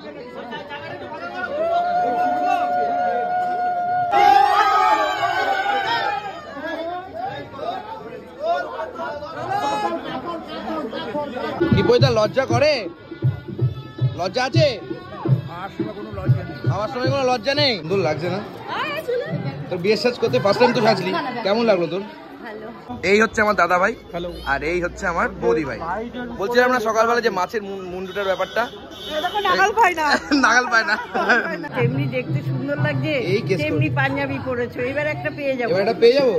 কি বইটা লজ্জা করে? লজ্জা আছে? আমার সময় কোনো লজ্জা নেই। সুন্দর লাগছে না তোর বিয়ের সাজ করতে? ফার্স্ট টাইম তো সাজলি, কেমন লাগলো তোর? এই হচ্ছে আমার দাদা ভাই আর এই হচ্ছে আমার বৌদি ভাই। বলছিলাম না সকালবেলা যে মাছের মুন্ডুটার ব্যাপারটা নাগাল পায় না তেমনি দেখতে সুন্দর লাগছে, তেমনি পাঞ্জাবি পরেছো। এবার একটা পেয়ে যাবো, এবার একটা পেয়ে যাবো।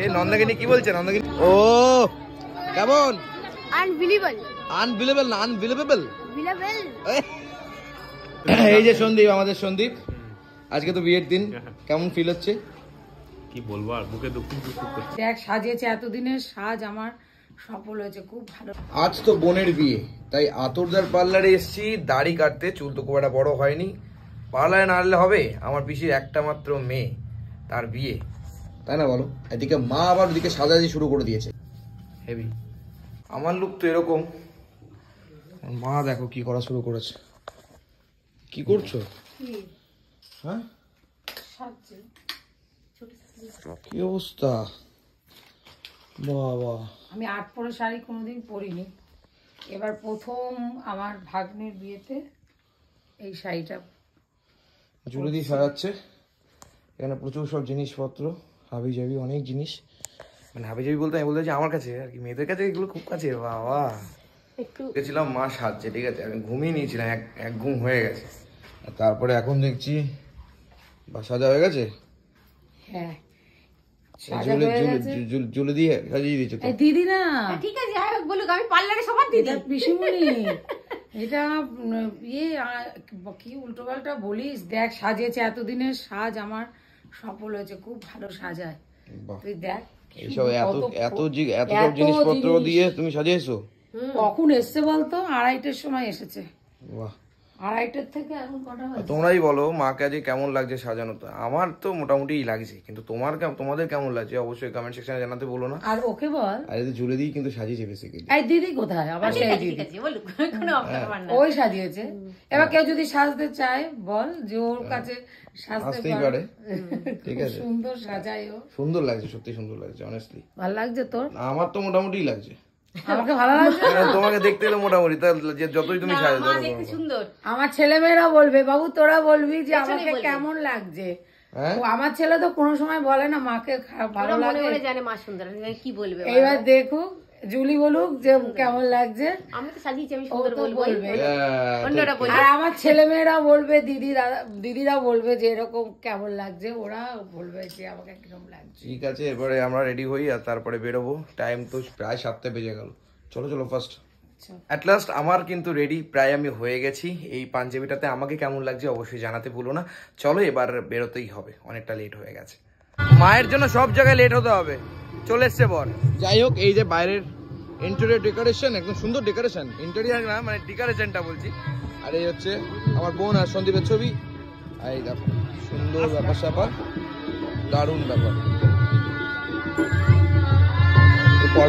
এই নন্দাকিনী কি বলছে? নন্দাকিনী ও কেমন? আনবিলিভেবল না আনবিলিভেবল। এই যে সন্দীপ, আমাদের সন্দীপ, আজকে তো বিয়ের দিন, কেমন ফিল হচ্ছে? কি বলবো আর, বুকে দুঃখ করছে। দেখ সাজিয়েছে, এতদিনের সাজ আমার সফল হয়েছে, খুব ভালো। আজ তো বোনের বিয়ে, তাই আতরদার পার্লারে এসেছি দাড়ি কাটতে। চুল তো খুব একটা বড় হয়নি, পার্লারে না আনলে হবে? আমার পিসির একটা মাত্র মেয়ে, তার বিয়ে, তাই না বলো? এদিকে মা আবার ওদিকে সাজাজি শুরু করে দিয়েছে, হেভি। আমার লুক তো এরকম, মা দেখো কি করা শুরু করেছে। কি করছো? হ্যাঁ কি অবস্থা বাবা। আমি 8 পরে শাড়ি কোনোদিন পরিনি, এবার প্রথম আমার ভাগ্নের বিয়েতে এই শাড়িটা জুড়ে দিয়ে সাজাচ্ছে। এখানে প্রচুর সব জিনিসপত্র, হাবি জাবি অনেক জিনিস, মানে হাবি জাবি বলতে আমি বলতে চাই আমার কাছে আর কি, মেয়েদের কাছে এগুলো খুব কাছে। বাবা গেছিলাম মা সাজছে, ঠিক আছে, আমি ঘুমিয়ে নিয়েছিলাম, এক ঘুম হয়ে গেছে। তারপরে এখন দেখছি বা সাজা হয়ে গেছে। হ্যাঁ জুলে দিয়ে সাজিয়ে দিয়েছে তো দিদি না, ঠিক আছে যাই হোক বলুক, আমি পার্লারে সবার দিদি পিসিমণি। এটা ইয়ে কি উল্টো পাল্টা বলিস? দেখ সাজিয়েছে, এতদিনের সাজ আমার সফল হয়েছে, খুব ভালো সাজায়। তুই দেখ এইসব এত সব জিনিসপত্র দিয়ে তুমি সাজিয়েছো। কখন এসছে বলতো? 2:30-এর সময় এসেছে। বাহ, 2:30 থেকে এখন কটা হয়? তোমরাই বলো মাকে আজ কেমন লাগছে সাজানো। তো আমার তো মোটামুটি লাগছে, কিন্তু তোমাদের কেমন লাগছে অবশ্যই কমেন্ট সেকশনে জানাতে বলো না। আর ওকে বল, আর এই ঝুলে দিয়ে কিন্তু সাজিয়েছে বেসিক্যালি। এই দিদি কোথায়? আবার সেই দিদি ওই সাজিয়েছে। এবার কেউ যদি সাজতে চায় বল, যে ওর কাছে সাজতে পারে, ঠিক আছে। সুন্দর সাজায় ও, সুন্দর লাগছে, সত্যি সুন্দর লাগছে, অনেস্টলি। ভালো লাগছে তোর? আমার তো মোটামুটি লাগছে। আমাকে ভালো লাগছে, তোমাকে দেখতে এলে মোটামুটি, যতই তুমি সুন্দর। আমার ছেলেমেয়েরা বলবে, বাবু তোরা বলবি যে আমাকে কেমন লাগছে। আমার ছেলে তো কোনো সময় বলে না মাকে ভালো লাগে, জানে মা সুন্দর, কি বলবে? এইবার দেখুক, জুলি বলুক যে কেমন লাগছে। আমি তো সাজিয়েছি, আমি সুন্দর বলবো, অন্যরা বলবে। আর আমার ছেলেমেয়েরা বলবে, দিদিরা বলবে যে এরকম কেমন লাগছে, ওরা বলবে যে আমাকে কিরকম লাগছে। ঠিক আছে, এবারে আমরা রেডি হই আর তারপরে বেরোবো। টাইম তো প্রায় 7টা বেজে গেল। চলো ফার্স্ট। অ্যাট লাস্ট আমার কিন্তু রেডি প্রায় আমি হয়ে গেছি। এই পাঞ্জাবিটাতে আমাকে কেমন লাগছে অবশ্যই জানাতে ভুলো না। চলো এবার বেরোতেই হবে, অনেকটা লেট হয়ে গেছে। মায়ের জন্য সব জায়গায় লেট হতে হবে, চলে এসছে বর। যাই হোক, এই যে বাইরের ইন্টেরিয়র ডেকোরেশন, একদম সুন্দর ডেকোরেশন, ইন্টেরিয়র না মানে ডেকোরেশনটা বলছি। আর এই হচ্ছে আমার বোন আর সন্দীপের ছবি। আর এই দেখো সুন্দর ব্যাপার স্যাপার, দারুণ ব্যাপার।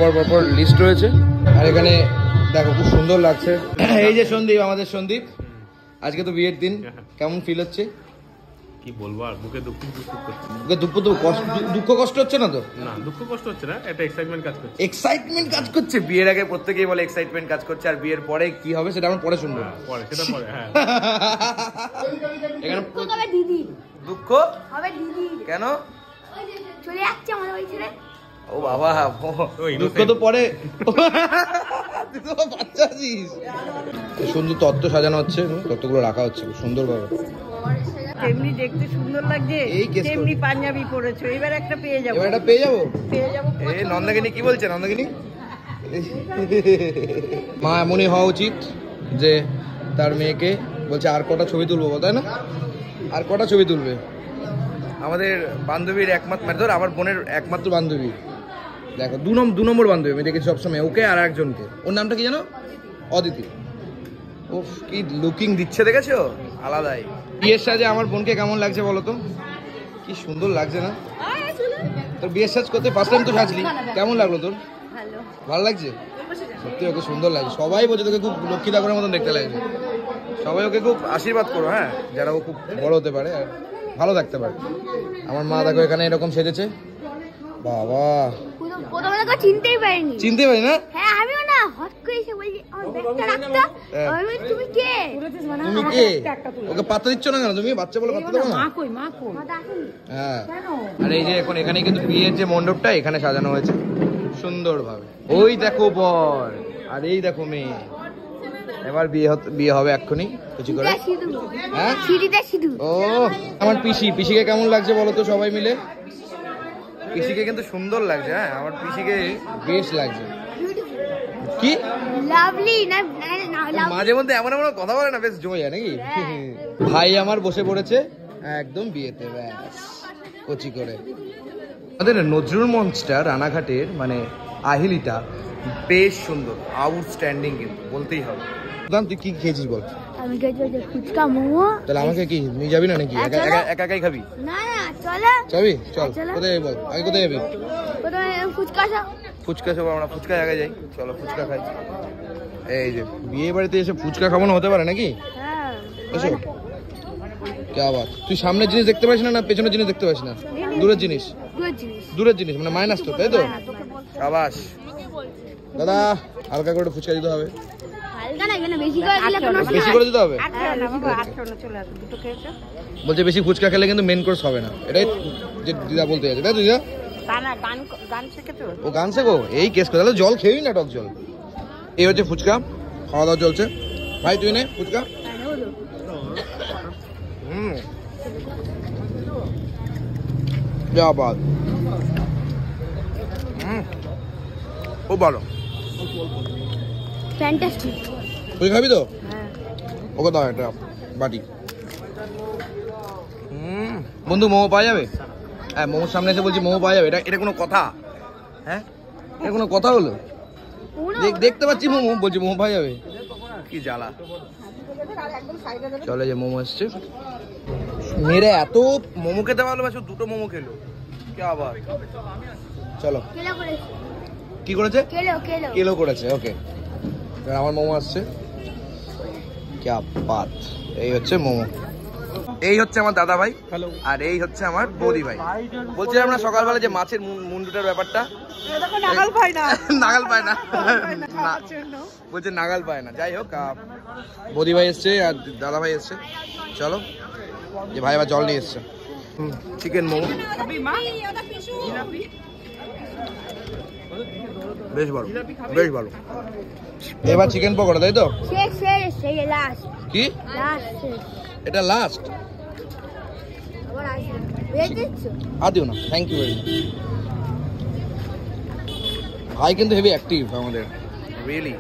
পরপর লিস্ট রয়েছে। আর এখানে দেখো খুব সুন্দর লাগছে। এই যে সন্দীপ, আমাদের সন্দীপ, আজকে তো বিয়ের দিন, কেমন ফিল হচ্ছে? কি বলবো আর, বুকে দুঃখ করছে। বুকে দুঃখ কষ্ট হচ্ছে না তো? না, দুঃখ কষ্ট হচ্ছে না, একটা এক্সাইটমেন্ট কাজ করছে। এক্সাইটমেন্ট কাজ করছে। বিয়ের আগে প্রত্যেকেই বলে এক্সাইটমেন্ট কাজ করছে, আর বিয়ের পরে কি হবে সেটা আমরা পরে শুনবো। সেটা পরে, হ্যাঁ। এখানে দিদি দুঃখ হবে, দিদি কেন চলে যাচ্ছে আমাদের ওই ছেলে? ও বাবা, দুঃখ তো পরে। বাচ্চা আছিস। সুন্দর তত্ত্ব সাজানো হচ্ছে, তত্ত্বগুলো রাখা হচ্ছে খুব সুন্দর ভাবে। তেমনি দেখতে সুন্দর লাগছে, তেমনি পাঞ্জাবি পরেছো। এবার একটা পেয়ে যাবো, এই নন্দাকিনী কি বলছে? নন্দাকিনী মা এমনই হওয়া উচিত যে তার মেয়েকে বলছে আর কটা ছবি তুলবো, তাই না? আর কটা ছবি তুলবে? আমাদের বান্ধবীর একমাত্র, মানে ধর আমার বোনের একমাত্র বান্ধবী, দেখো দু নম্বর বান্ধবী আমি দেখেছি সবসময়, ওকে আর একজনকে। ওর নামটা কি জানো? অদিতি। ও কি লুকিং দিচ্ছে, দেখেছো? আলাদাই। বিয়ের সাজে আমার বোনকে কেমন লাগছে বলো তো? কি সুন্দর লাগছে না? তোর বিয়ের সাজ করতে ফার্স্ট টাইম তো সাজলি, কেমন লাগলো তোর? ভালো লাগছে সত্যি, ওকে সুন্দর লাগছে। সবাই বলছে তোকে খুব লক্ষ্মী ঠাকুরের মতন দেখতে লাগছে, সবাই ওকে খুব আশীর্বাদ করো, হ্যাঁ, যারা ও খুব বড় হতে পারে আর ভালো থাকতে পারে। আমার মা দেখো এখানে এরকম সেজেছে, বাবা প্রথমে তো চিনতেই পারিনি। চিনতে পারি না? হ্যাঁ আমিও না, হট করে এসে বলছি আমার ব্যাগটা রাখতো। আমি বলি, তুমি কে? তুমি কে? ওকে পাত্তা দিচ্ছ না কেন তুমি? বাচ্চা বলে পাত্তা দেবো না? মা কই, মা কই? মাথা আসেনি। হ্যাঁ, আর এই যে এখন এখানে কিন্তু বিয়ের যে মণ্ডপটা এখানে সাজানো হয়েছে সুন্দর ভাবে। ওই দেখো বর আর এই দেখো মেয়ে, এবার বিয়ে হবে এক্ষুনি কিছু করে। হ্যাঁ সিঁড়িতে সিঁদুর। ও আমার পিসিকে কেমন লাগছে বলো তো সবাই মিলে? পিসিকে কিন্তু সুন্দর লাগছে, হ্যাঁ আমার পিসিকে বেশ লাগছে। কি লাভলি না, মাঝে মধ্যে এমন এমন কথা বলে না, বেশ জমে যায় নাকি? ভাই আমার বসে পড়েছে একদম বিয়েতে, ব্যাস কচি করে। আমাদের নজরুল মঞ্চটা রানাঘাটের মানে আহিলিটা বেশ সুন্দর, আউটস্ট্যান্ডিং কিন্তু বলতেই হবে। তুই কি খেয়েছিস বল? আমি খেয়েছি ফুচকা, মোমো। তাহলে আমাকে কি নিয়ে যাবি না নাকি? একাই খাবি? না না, চলো যাবি, চল। কোথায় যাবি বল, আগে কোথায় যাবি? প্রথমে ফুচকা খাও। ফুচকা খাবো আমরা, ফুচকা জায়গায় যাই, চলো ফুচকা খাই। এই যে বিয়ে বাড়িতে এসে ফুচকা খাবো না হতে পারে নাকি? হ্যাঁ এসো। কে আবার তুই সামনের জিনিস দেখতে পাস না, না পেছনের জিনিস দেখতে পাস না? দূরের জিনিস, দূরের জিনিস মানে মাইনাস তো, তাই তো? আবাস দাদা হালকা করে ফুচকা দিতে হবে। হালকা না, এখানে বেশি করে দিলে কোনো বেশি করে দিতে হবে? চলে আসো, দুটো খেয়েছো? বলছে বেশি ফুচকা খেলে কিন্তু মেন কোর্স হবে না, এটাই যে দিদা বলতে যাচ্ছে, তাই তো দিদা? গান শেখেছো? ও গান শেখো, এই কেস করে তাহলে জল খেয়েই না, টক জল। এই হচ্ছে ফুচকা, খাওয়া দাওয়া চলছে। ভাই তুই নে ফুচকা। যা বাদ, খুব ভালো, ফ্যান্টাস্টিক। তুই খাবি তো? ওকে দাও একটা বাটি। বন্ধু মোমো পাওয়া যাবে? হ্যাঁ মোমোর সামনে এসে বলছি মোমো পাওয়া যাবে, এটা কোনো কথা? হ্যাঁ এটা কোনো কথা হলো? দেখতে পাচ্ছি মোমো, বলছি মোমো পাওয়া যাবে, কি জ্বালা। চলে যে মোমো এসছে, মেয়েরা এত মোমো খেতে ভালোবাসো, দুটো মোমো খেলো, কে আবার। চলো কি করেছে? কেলো করেছে, ওকে। আমার মোমো আসছে, ক্যা বাত। এই হচ্ছে মোমো, এই হচ্ছে আমার দাদা ভাই, আর এই হচ্ছে আমার বৌদি ভাই। বলছিলাম না সকালবেলা যে মাছের মুন্ডুটার ব্যাপারটা, নাগাল পায় না বলছে, নাগাল পায় না। যাই হোক, বৌদি ভাই এসছে আর দাদা ভাই এসছে। চলো যে ভাই আবার জল নিয়ে এসছে। চিকেন মোমো বেশ ভালো, বেশ ভালো। এবার চিকেন পকোড়া, তাই তো? কি এটা লাস্ট? আর দিও না, থ্যাংক ইউ ভেরি মাচ। ভাই কিন্তু হেভি অ্যাক্টিভ আমাদের, রিয়েলি।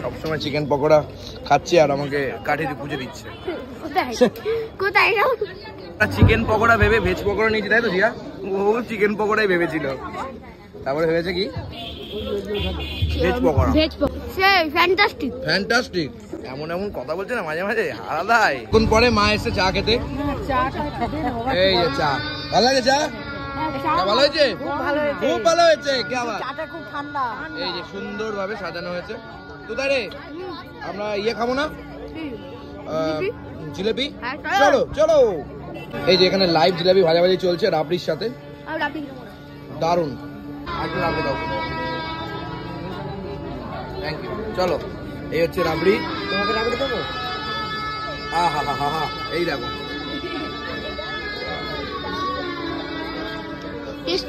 সবসময় চিকেন পকোড়া খাচ্ছি আর আমাকে কাঠি দিয়ে পুজো দিচ্ছে। কোথায় চিকেন পকোড়া ভেবে ভেজ পকোড়া নিয়েছি, তাই তো জিয়া? ও চিকেন পকোড়াই ভেবেছিল, তারপরে ভেবেছে কি ভেজ পকোড়া। Fantastic, fantastic. এমন এমন কথা বলছে না মাঝে মাঝে, আলাদাই। কোন পরে মা এসে চা খেতে, এই যে চা ভালো লাগে। চা ভালো হয়েছে, খুব ভালো হয়েছে। কে আবার? খুব ঠান্ডা। এই যে সুন্দর ভাবে সাজানো হয়েছে। কোথায় রে আমরা ইয়ে খাবো না, জিলেপি? চলো চলো। এই যে এখানে লাইভ জিলাপি ভাজাভাজি চলছে রাবড়ির সাথে, দারুন। একটু রাবড়ি দাও, থ্যাংক ইউ। চলো এই হচ্ছে রাবড়ি, তোমাকে রাবড়ি দেবো। আহা হা হা হা, এই দেখো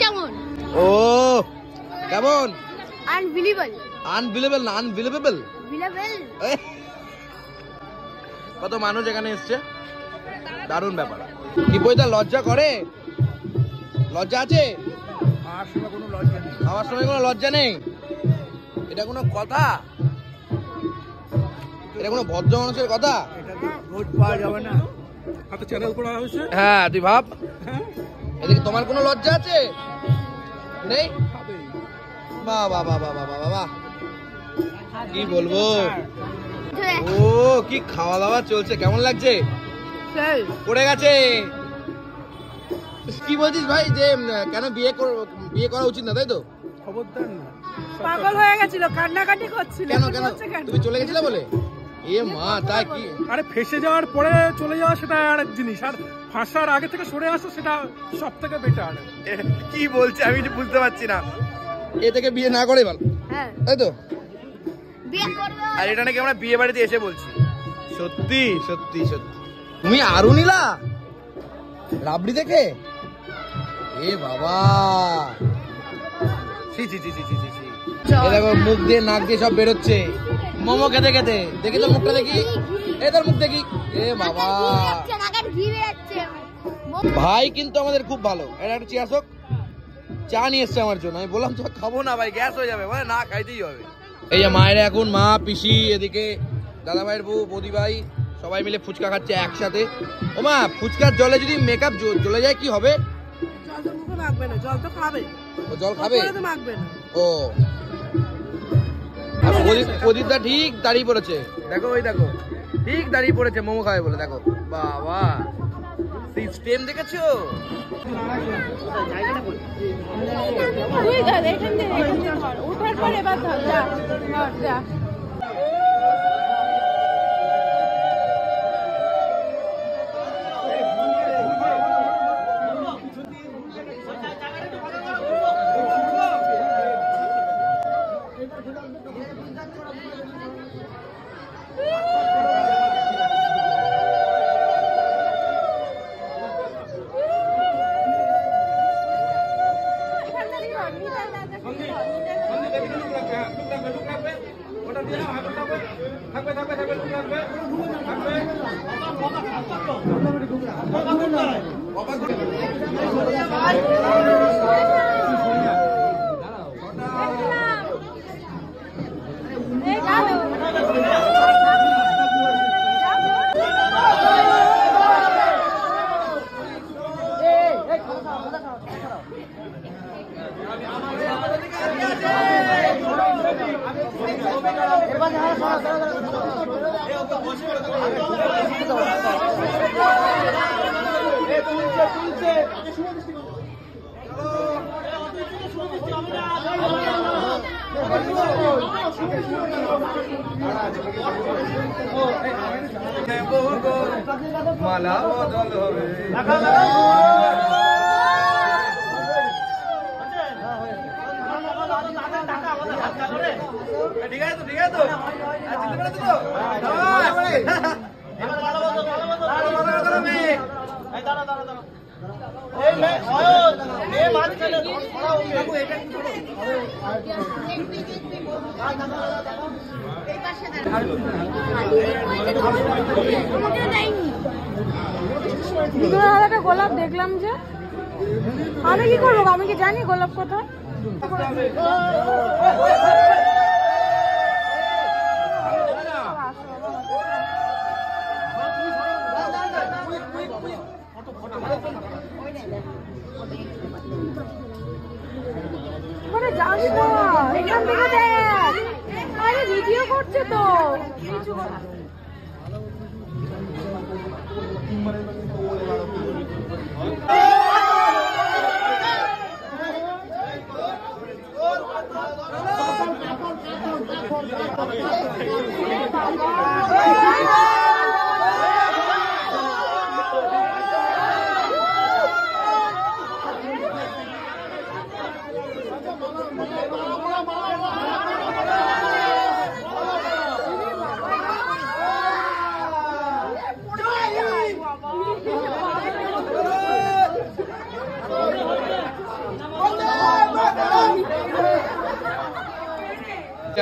কেমন। ও কেমন? আনবিলিভেবল। আনবিলিভেবল না, আনবিলিভেবল। কত মানুষ এখানে এসছে, দারুণ ব্যাপার। কি বইটা লজ্জা করে? লজ্জা আছে? আমার সময় কোনো লজ্জা নেই। এটা কোনো কথা? এটা কোনো ভদ্র মানুষের কথা? হ্যাঁ তুই ভাব, এদিকে তোমার কোনো লজ্জা আছে? নেই? বাহ বাহ বাহ বাহ বাহ বাহ, কি বলবো। ও কি খাওয়া দাওয়া চলছে, কেমন লাগছে? পড়ে গেছে। কি বলছিস ভাই, যে কেন বিয়ে করা উচিত না, তাই তো? পাগল হয়ে গেছিল, কান্নাকাটি করছিল। কেন তুমি চলে গেছিলে বলে? এ মা তাই কি? আরে ফেসে যাওয়ার পরে চলে যাওয়া সেটা আর এক জিনিস, আর ফাঁসার আগে থেকে সরে আসা সেটা সব থেকে বেটার। কি বলছে আমি বুঝতে পারছি না। এ থেকে বিয়ে না করে ভালো, তাই তো? আর এটা নাকি আমরা বিয়ে বাড়িতে এসে বলছি। সত্যি সত্যি সত্যি তুমি আরো নিলা রাবড়ি দেখে? এ বাবা, দেখো মুখ দিয়ে নাক দিয়ে সব বেরোচ্ছে মোমো খেতে খেতে। দেখি তো মুখটা দেখি, তোর মুখ দেখি। এ বাবা, ভাই কিন্তু আমাদের খুব ভালো। এটা একটা চেয়ার হোক, চা নিয়ে এসছে আমার জন্য। আমি বললাম চা খাবো না ভাই, গ্যাস হয়ে যাবে, মানে না খাইতেই হবে। এই যে মায়েরা এখন, মা পিসি, এদিকে দাদা ভাইয়ের বউ, বৌদি ভাই সবাই মিলে ফুচকা খাচ্ছে একসাথে। ও মা, ফুচকার জলে যদি মেকআপ জ্বলে যায় কি হবে? জল খাবে ও। প্রদীপটা ঠিক দাঁড়িয়ে পড়েছে, দেখো ওই দেখো ঠিক দাঁড়িয়ে পড়েছে মোমো খাবে বলে। দেখো বাবা, সিস্টেম দেখেছো? মালা বদল হবে। ঠিক আছে তো, ঠিক আছে তো, গোলাপ দেখলাম যে, আমি কি করবো? আমি কি জানি গোলাপ কোথায়? যাস না, এখান থেকে দেখ। আরে ভিডিও করছে তো।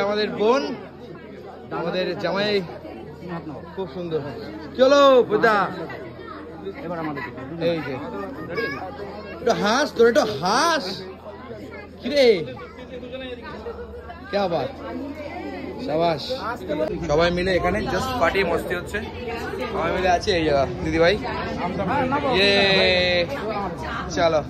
আমাদের বোন, আমাদের জামাই খুব সুন্দর। চলো বুদা, এই যে একটু হাস, তোর একটু হাস। কিরে কে বাত, শাবাশ। সবাই মিলে এখানে জাস্ট পার্টি মস্তি হচ্ছে, সবাই মিলে আছে। এই জায়গা দিদি ভাই, চলো।